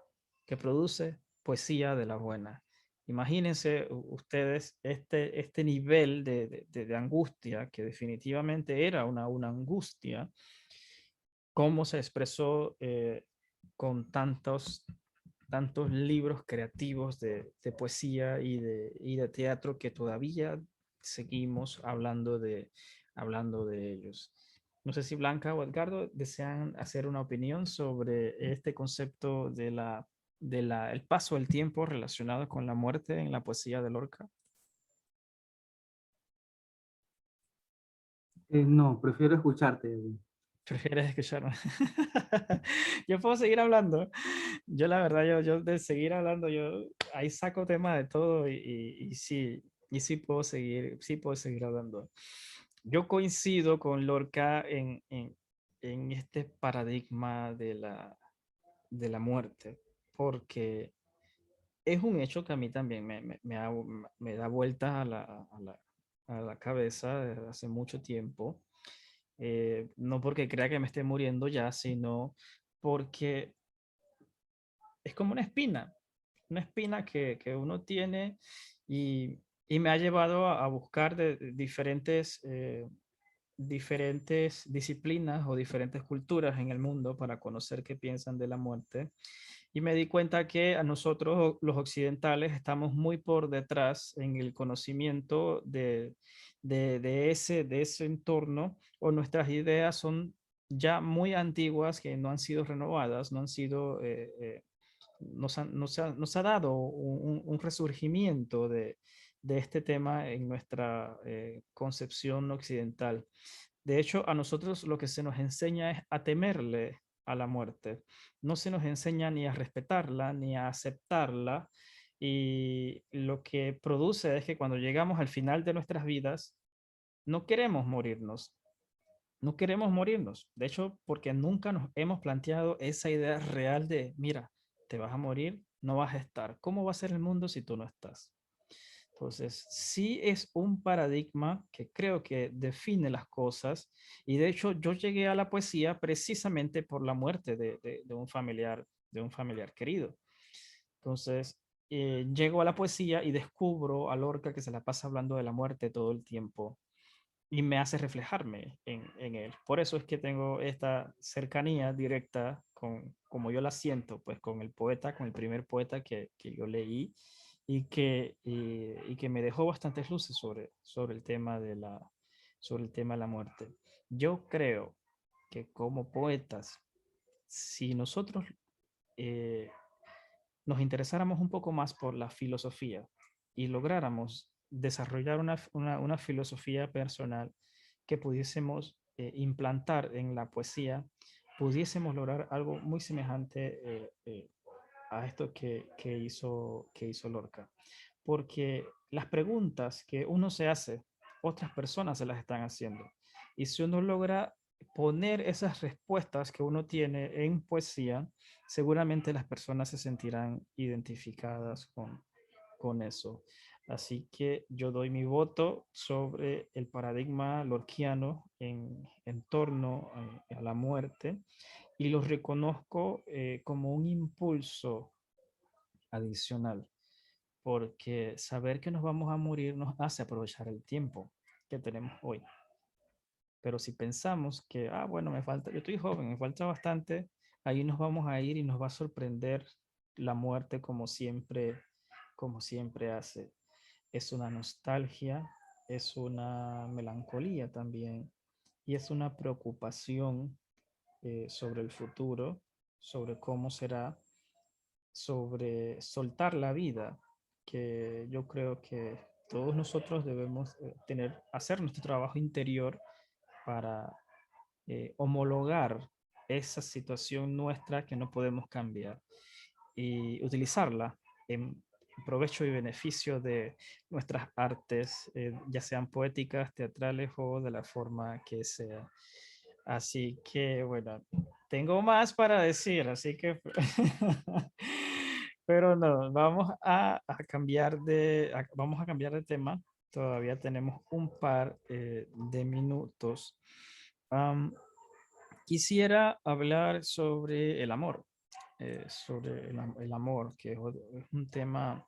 que produce poesía de la buena. Imagínense ustedes este nivel de angustia, que definitivamente era una angustia, cómo se expresó con tantos libros creativos de poesía y de teatro que todavía seguimos hablando de ellos. No sé si Blanca o Edgardo desean hacer una opinión sobre este concepto el paso del tiempo relacionado con la muerte en la poesía de Lorca. No, prefiero escucharte. ¿Prefieres escucharme? Yo puedo seguir hablando. Yo la verdad, yo de seguir hablando, yo ahí saco temas de todo y sí puedo seguir hablando. Yo coincido con Lorca en este paradigma de la muerte, porque es un hecho que a mí también me da vueltas a la cabeza desde hace mucho tiempo. No porque crea que me esté muriendo ya, sino porque es como una espina que uno tiene y, y me ha llevado a buscar de diferentes disciplinas o diferentes culturas en el mundo para conocer qué piensan de la muerte. Y me di cuenta que a nosotros, los occidentales, estamos muy por detrás en el conocimiento de ese entorno, o nuestras ideas son ya muy antiguas que no han sido renovadas, no han sido, nos ha dado un resurgimiento de este tema en nuestra concepción occidental. De hecho, a nosotros lo que se nos enseña es a temerle a la muerte. No se nos enseña ni a respetarla, ni a aceptarla. Y lo que produce es que cuando llegamos al final de nuestras vidas, no queremos morirnos. No queremos morirnos. De hecho, porque nunca nos hemos planteado esa idea real de, mira, te vas a morir, no vas a estar. ¿Cómo va a ser el mundo si tú no estás? Entonces, sí es un paradigma que creo que define las cosas y de hecho yo llegué a la poesía precisamente por la muerte de un familiar querido. Entonces, llego a la poesía y descubro a Lorca que se la pasa hablando de la muerte todo el tiempo y me hace reflejarme en él. Por eso es que tengo esta cercanía directa como yo la siento, pues con el poeta, con el primer poeta que yo leí y que me dejó bastantes luces sobre el tema sobre el tema de la muerte. Yo creo que como poetas, si nosotros eh, nos interesáramos un poco más por la filosofía y lográramos desarrollar una filosofía personal que pudiésemos implantar en la poesía, pudiésemos lograr algo muy semejante a esto que hizo Lorca. Porque las preguntas que uno se hace, otras personas se las están haciendo. Y si uno logra poner esas respuestas que uno tiene en poesía, seguramente las personas se sentirán identificadas con eso. Así que yo doy mi voto sobre el paradigma lorquiano en torno a la muerte y lo reconozco como un impulso adicional, porque saber que nos vamos a morir nos hace aprovechar el tiempo que tenemos hoy. Pero si pensamos que, bueno, me falta, yo estoy joven, me falta bastante, ahí nos vamos a ir y nos va a sorprender la muerte como siempre hace. Es una nostalgia, es una melancolía también, y es una preocupación sobre el futuro, sobre cómo será, sobre soltar la vida, que yo creo que todos nosotros debemos hacer nuestro trabajo interior para homologar esa situación nuestra que no podemos cambiar y utilizarla en provecho y beneficio de nuestras artes, ya sean poéticas, teatrales o de la forma que sea. Así que, bueno, tengo más para decir, así que... Pero no, vamos a cambiar de tema. Todavía tenemos un par de minutos. Am, Quisiera hablar sobre el amor, sobre el amor, que es un tema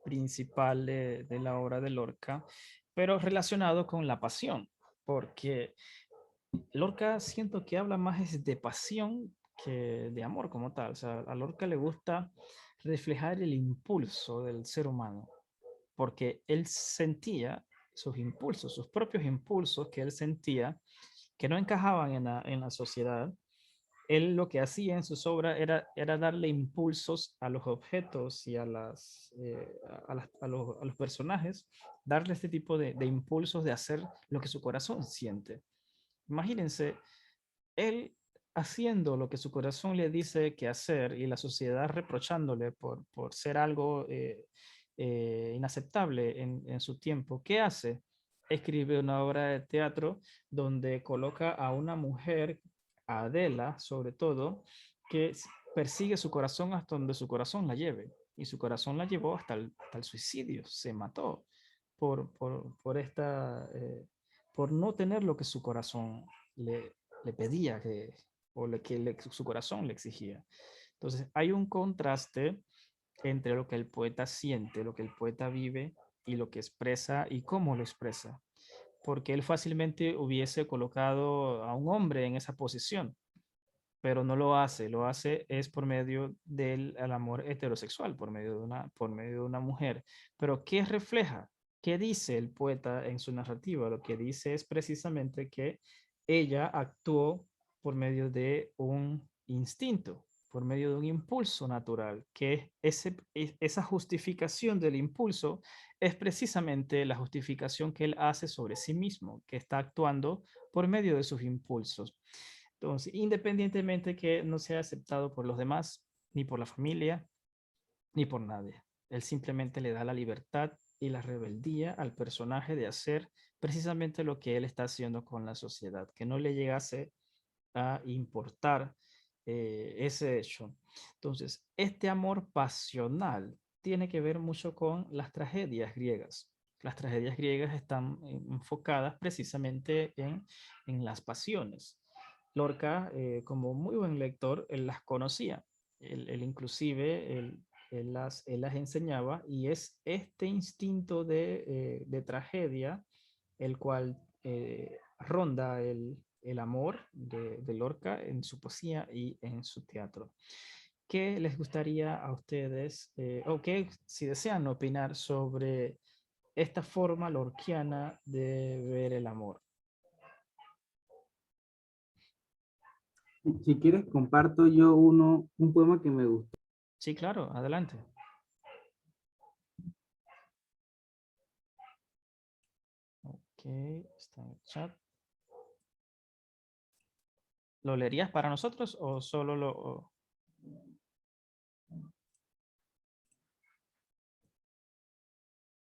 principal de la obra de Lorca, pero relacionado con la pasión, porque Lorca siento que habla más es de pasión que de amor como tal. O sea, a Lorca le gusta reflejar el impulso del ser humano, porque él sentía sus impulsos, sus propios impulsos que él sentía que no encajaban en la sociedad. Él lo que hacía en sus obras era darle impulsos a los objetos y a los personajes, darle este tipo de impulsos de hacer lo que su corazón siente. Imagínense, él haciendo lo que su corazón le dice que hacer y la sociedad reprochándole por ser algo inaceptable en su tiempo. ¿Qué hace? Escribe una obra de teatro donde coloca a una mujer, a Adela sobre todo, que persigue su corazón hasta donde su corazón la lleve. Y su corazón la llevó hasta el suicidio, se mató por por no tener lo que su corazón le pedía o su corazón le exigía. Entonces hay un contraste entre lo que el poeta siente, lo que el poeta vive y lo que expresa y cómo lo expresa, porque él fácilmente hubiese colocado a un hombre en esa posición, pero no lo hace es por medio del amor heterosexual, por medio de una mujer. Pero ¿qué refleja? ¿Qué dice el poeta en su narrativa? Lo que dice es precisamente que ella actuó por medio de un instinto, por medio de un impulso natural, que esa justificación del impulso es precisamente la justificación que él hace sobre sí mismo, que está actuando por medio de sus impulsos. Entonces, independientemente que no sea aceptado por los demás, ni por la familia, ni por nadie, él simplemente le da la libertad y la rebeldía al personaje de hacer precisamente lo que él está haciendo con la sociedad, que no le llegase a importar ese hecho. Entonces, este amor pasional tiene que ver mucho con las tragedias griegas. Las tragedias griegas están enfocadas precisamente en las pasiones. Lorca, como muy buen lector, él las conocía. Él inclusive, él las enseñaba y es este instinto de tragedia el cual ronda el amor de Lorca en su poesía y en su teatro. ¿Qué les gustaría a ustedes, o qué si desean opinar sobre esta forma lorquiana de ver el amor? Si quieres, comparto yo un poema que me gustó. Sí, claro, adelante. Ok, está en el chat. ¿Lo leerías para nosotros o solo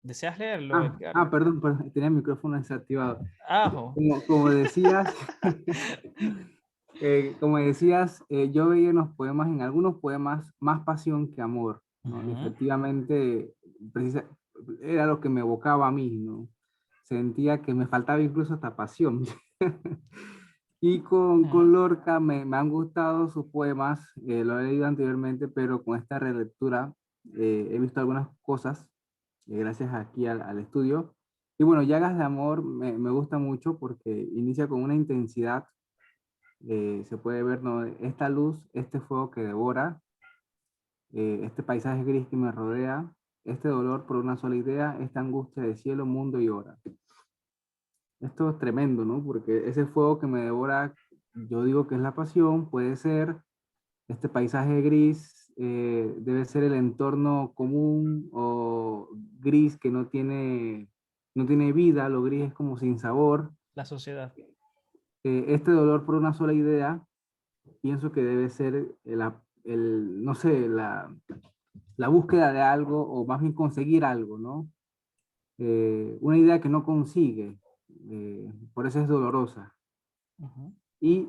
¿Deseas leerlo, Edgar? Perdón, tenía el micrófono desactivado. Ajo. Como decías, yo veía en los poemas, en algunos poemas, más pasión que amor, ¿no? Y Ujú, efectivamente, era lo que me evocaba a mí, ¿no? Sentía que me faltaba incluso hasta pasión. Y con ujú. Lorca me han gustado sus poemas, lo he leído anteriormente, pero con esta relectura he visto algunas cosas, gracias aquí al estudio. Y bueno, Llagas de Amor me gusta mucho porque inicia con una intensidad, se puede ver, ¿no? Esta luz, este fuego que devora, este paisaje gris que me rodea, este dolor por una sola idea, esta angustia de cielo, mundo y hora. Esto es tremendo, ¿no? Porque ese fuego que me devora, yo digo que es la pasión, puede ser este paisaje gris, debe ser el entorno común o gris que no tiene vida, lo gris es como sin sabor. La sociedad. Este dolor por una sola idea, pienso que debe ser no sé, la búsqueda de algo o más bien conseguir algo, ¿no? Una idea que no consigue, por eso es dolorosa. Ujú, Y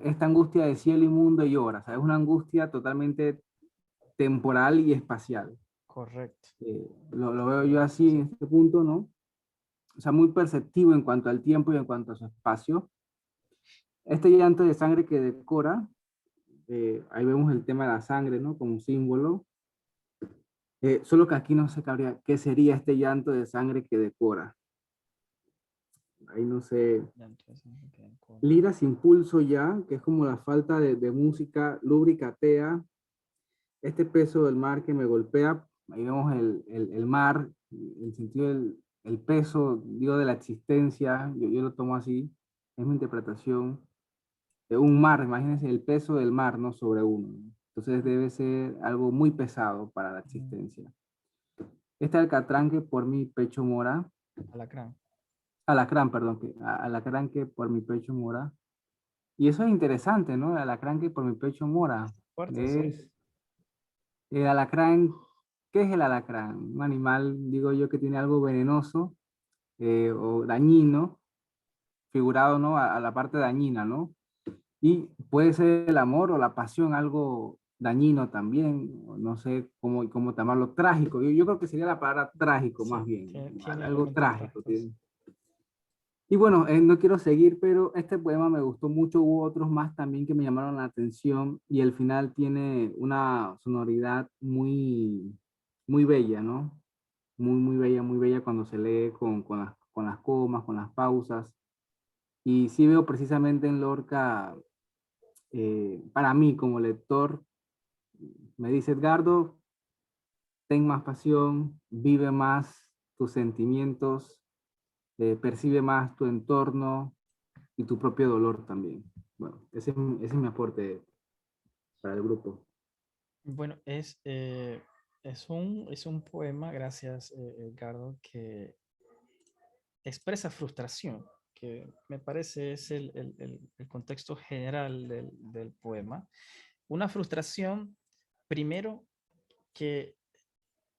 esta angustia de cielo y mundo y hora, ¿sabes? Una angustia totalmente temporal y espacial. correcto. Lo veo yo así en este punto, ¿no? O sea, muy perceptivo en cuanto al tiempo y en cuanto a su espacio. Este llanto de sangre que decora, ahí vemos el tema de la sangre, ¿no? Como símbolo. Solo que aquí no se cabría qué sería este llanto de sangre que decora. Ahí no sé. Ya, entonces, me quedé con- Lira sin pulso ya, que es como la falta de música, lubricatea. Este peso del mar que me golpea, ahí vemos el mar, el sentido el peso, digo, de la existencia, yo lo tomo así, es mi interpretación de un mar, imagínense el peso del mar, ¿no? Sobre uno, ¿no? Entonces debe ser algo muy pesado para la Ujú, existencia. Este alcatrán que por mi pecho mora, alacrán. alacrán, perdón, alacrán que por mi pecho mora, y eso es interesante, ¿no? El alacrán que por mi pecho mora, Fuerte, sí. es el alacrán. ¿Qué es el alacrán? Un animal, digo yo, que tiene algo venenoso o dañino, figurado, ¿no? A la parte dañina, ¿no? Y puede ser el amor o la pasión algo dañino también, o no sé cómo llamarlo, trágico. Yo creo que sería la palabra trágico Sí, más bien, tiene algo elementos trágico. trágicos. Y bueno, no quiero seguir, pero este poema me gustó mucho. Hubo otros más también que me llamaron la atención y el final tiene una sonoridad muy bella, ¿no? Muy bella cuando se lee con las comas, con las pausas. Y sí veo precisamente en Lorca, para mí como lector, me dice Edgardo, ten más pasión, vive más tus sentimientos, percibe más tu entorno y tu propio dolor también. Bueno, ese es mi aporte para el grupo. Bueno, es un poema, gracias, Edgardo, que expresa frustración, que me parece es el contexto general del poema. Una frustración, primero, que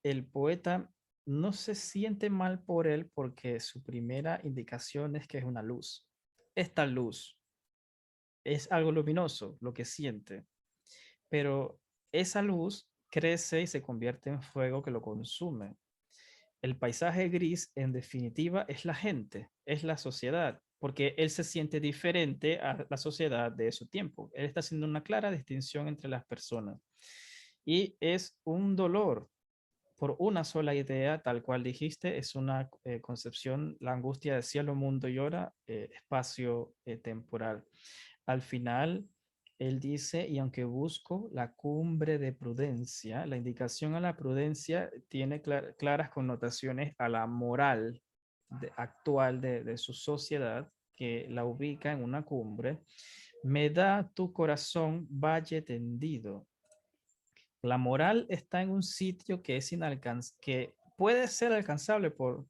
el poeta no se siente mal por él porque su primera indicación es que es una luz. Esta luz es algo luminoso, lo que siente, pero esa luz crece y se convierte en fuego que lo consume. El paisaje gris, en definitiva, es la gente, es la sociedad, porque él se siente diferente a la sociedad de su tiempo. Él está haciendo una clara distinción entre las personas. Y es un dolor por una sola idea, tal cual dijiste, es una concepción, la angustia de cielo, mundo y hora, espacio temporal. Al final, él dice, y aunque busco la cumbre de prudencia, la indicación a la prudencia tiene claras connotaciones a la moral actual de su sociedad, que la ubica en una cumbre. Me da tu corazón valle tendido. La moral está en un sitio que es que puede ser alcanzable por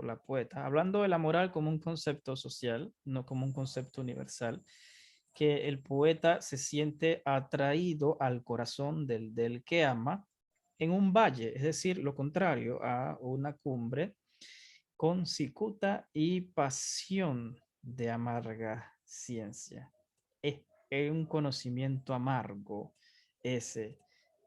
la poeta, hablando de la moral como un concepto social, no como un concepto universal, que el poeta se siente atraído al corazón del que ama en un valle, es decir, lo contrario a una cumbre con cicuta y pasión de amarga ciencia. Es un conocimiento amargo ese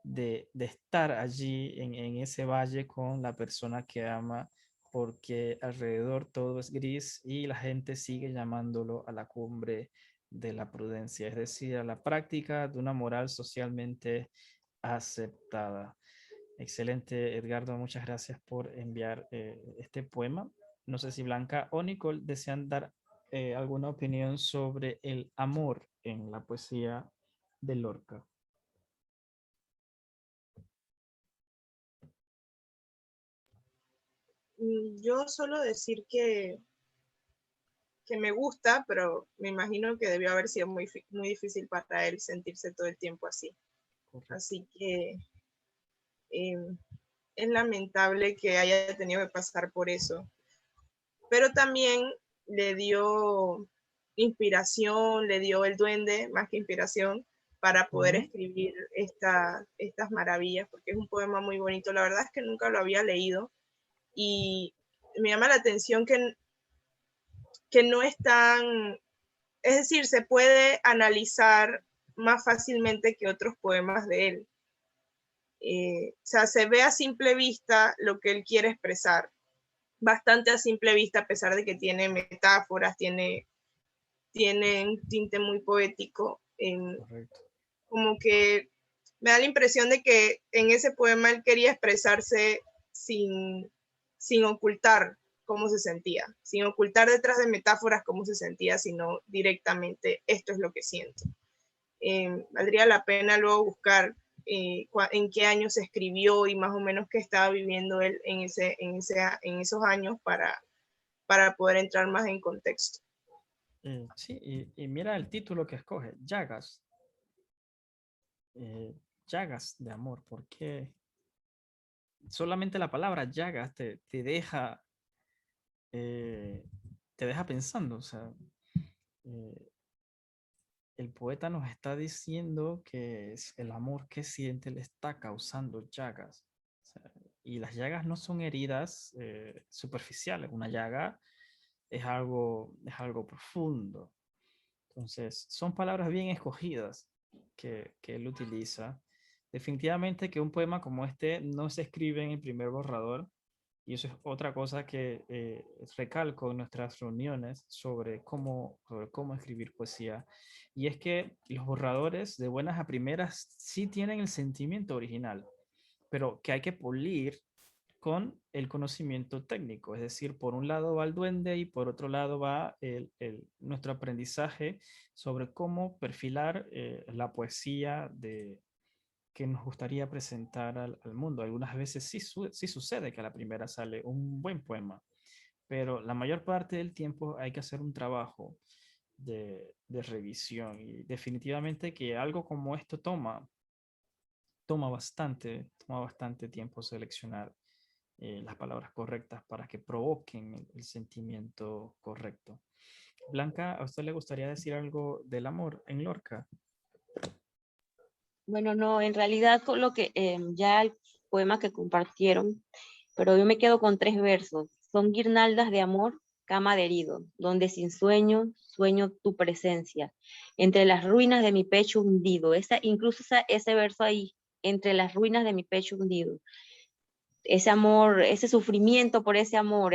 de estar allí en ese valle con la persona que ama, porque alrededor todo es gris y la gente sigue llamándolo a la cumbre de la prudencia, es decir, a la práctica de una moral socialmente aceptada. Excelente, Edgardo, muchas gracias por enviar este poema. No sé si Blanca o Nicole desean dar alguna opinión sobre el amor en la poesía de Lorca. Yo solo decir que me gusta, pero me imagino que debió haber sido muy difícil para él sentirse todo el tiempo así. Correcto. Así que es lamentable que haya tenido que pasar por eso. Pero también le dio inspiración, le dio el duende, más que inspiración, para poder escribir estas maravillas, porque es un poema muy bonito. La verdad es que nunca lo había leído y me llama la atención que no es tan, es decir, se puede analizar más fácilmente que otros poemas de él. O sea, se ve a simple vista lo que él quiere expresar, bastante a simple vista, a pesar de que tiene metáforas, tiene un tinte muy poético. Correcto. Como que me da la impresión de que en ese poema él quería expresarse sin ocultar cómo se sentía, sin ocultar detrás de metáforas cómo se sentía, sino directamente esto es lo que siento. Valdría la pena luego buscar en qué año se escribió y más o menos qué estaba viviendo él en esos años para poder entrar más en contexto. Sí, y mira el título que escoge, Llagas. Llagas de amor, porque solamente la palabra llagas eh, te deja pensando, o sea, eh, el poeta nos está diciendo que es el amor que siente le está causando llagas. O sea, y las llagas no son heridas superficiales, una llaga es algo profundo. Entonces, son palabras bien escogidas que él utiliza. Definitivamente que un poema como este no se escribe en el primer borrador, y eso es otra cosa que recalco en nuestras reuniones sobre cómo escribir poesía. Y es que los borradores de buenas a primeras sí tienen el sentimiento original, pero que hay que pulir con el conocimiento técnico. Es decir, por un lado va el duende y por otro lado va nuestro aprendizaje sobre cómo perfilar la poesía que nos gustaría presentar al mundo. Algunas veces sí sucede que a la primera sale un buen poema, pero la mayor parte del tiempo hay que hacer un trabajo de revisión, y definitivamente que algo como esto toma bastante tiempo seleccionar las palabras correctas para que provoquen el sentimiento correcto. Blanca, ¿a usted le gustaría decir algo del amor en Lorca? Bueno, no, en realidad con lo que ya el poema que compartieron, pero yo me quedo con 3 versos. Son guirnaldas de amor, cama de herido, donde sin sueño, sueño tu presencia, entre las ruinas de mi pecho hundido. Ese verso ahí, entre las ruinas de mi pecho hundido. Ese amor, ese sufrimiento por ese amor,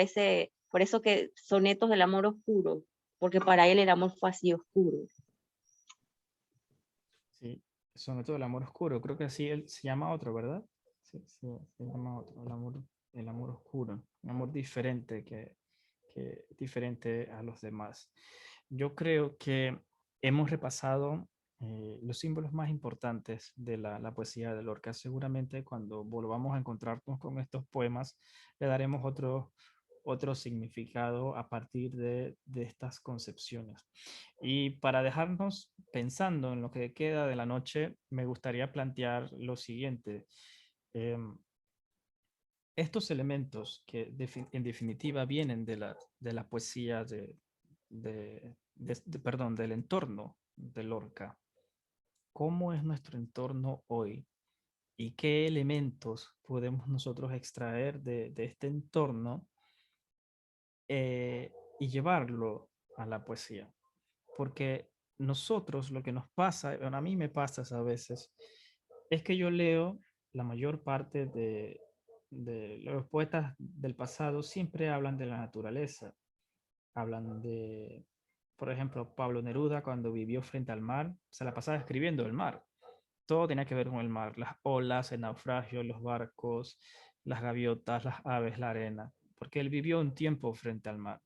por eso que sonetos del amor oscuro, porque para él el amor fue así oscuro. Sí, Soneto del amor oscuro, creo que así él se llama otro, ¿verdad? Sí, sí, se llama otro, el amor oscuro, un amor diferente que diferente a los demás. Yo creo que hemos repasado los símbolos más importantes de la poesía de Lorca. Seguramente cuando volvamos a encontrarnos con estos poemas, le daremos otro significado a partir de estas concepciones. Y para dejarnos pensando en lo que queda de la noche, me gustaría plantear lo siguiente. Estos elementos que en definitiva vienen de la poesía perdón, del entorno de Lorca. ¿Cómo es nuestro entorno hoy? ¿Y qué elementos podemos nosotros extraer de este entorno y llevarlo a la poesía? Porque nosotros lo que nos pasa, bueno, a mí me pasa a veces, es que yo leo la mayor parte de los poetas del pasado siempre hablan de la naturaleza, hablan de, por ejemplo, Pablo Neruda cuando vivió frente al mar, se la pasaba escribiendo el mar. Todo tenía que ver con el mar, las olas, el naufragio, los barcos, las gaviotas, las aves, la arena, porque él vivió un tiempo frente al mar.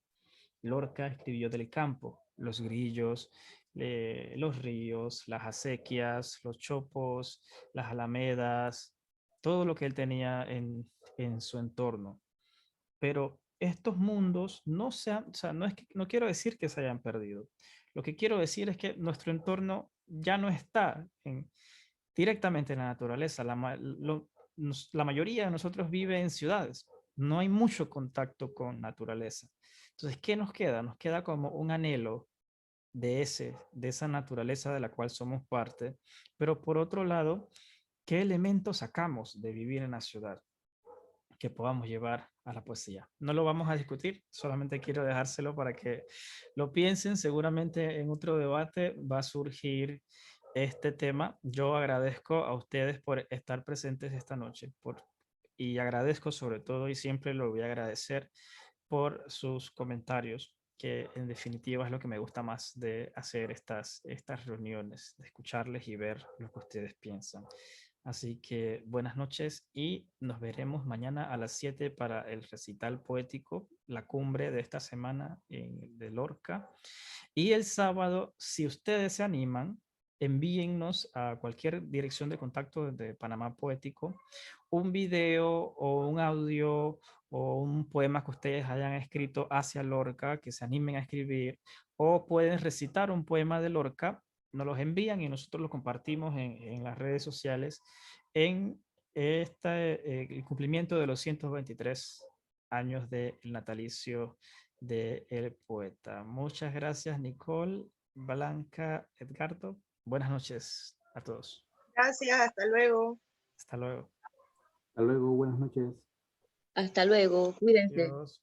Lorca escribió del campo, los grillos, los ríos, las acequias, los chopos, las alamedas, todo lo que él tenía en su entorno. Pero estos mundos no se han, o sea, no, es que, no quiero decir que se hayan perdido. Lo que quiero decir es que nuestro entorno ya no está directamente en la naturaleza. La mayoría de nosotros vive en ciudades. No hay mucho contacto con naturaleza. Entonces, ¿qué nos queda? Nos queda como un anhelo de esa naturaleza de la cual somos parte. Pero por otro lado, ¿qué elementos sacamos de vivir en la ciudad que podamos llevar a la poesía? No lo vamos a discutir, solamente quiero dejárselo para que lo piensen. Seguramente en otro debate va a surgir este tema. Yo agradezco a ustedes por estar presentes esta noche y agradezco sobre todo, y siempre lo voy a agradecer, por sus comentarios, que en definitiva es lo que me gusta más de hacer estas reuniones, de escucharles y ver lo que ustedes piensan. Así que buenas noches y nos veremos mañana a las 7 para el recital poético, la cumbre de esta semana de Lorca. Y el sábado, si ustedes se animan, envíennos a cualquier dirección de contacto de Panamá Poético un video o un audio o un poema que ustedes hayan escrito hacia Lorca, que se animen a escribir, o pueden recitar un poema de Lorca, nos los envían y nosotros los compartimos en las redes sociales en el cumplimiento de los 123 años del natalicio del poeta. Muchas gracias, Nicole, Blanca, Edgardo. Buenas noches a todos. Gracias, hasta luego. Hasta luego. Hasta luego, buenas noches. Hasta luego, cuídense. Adiós.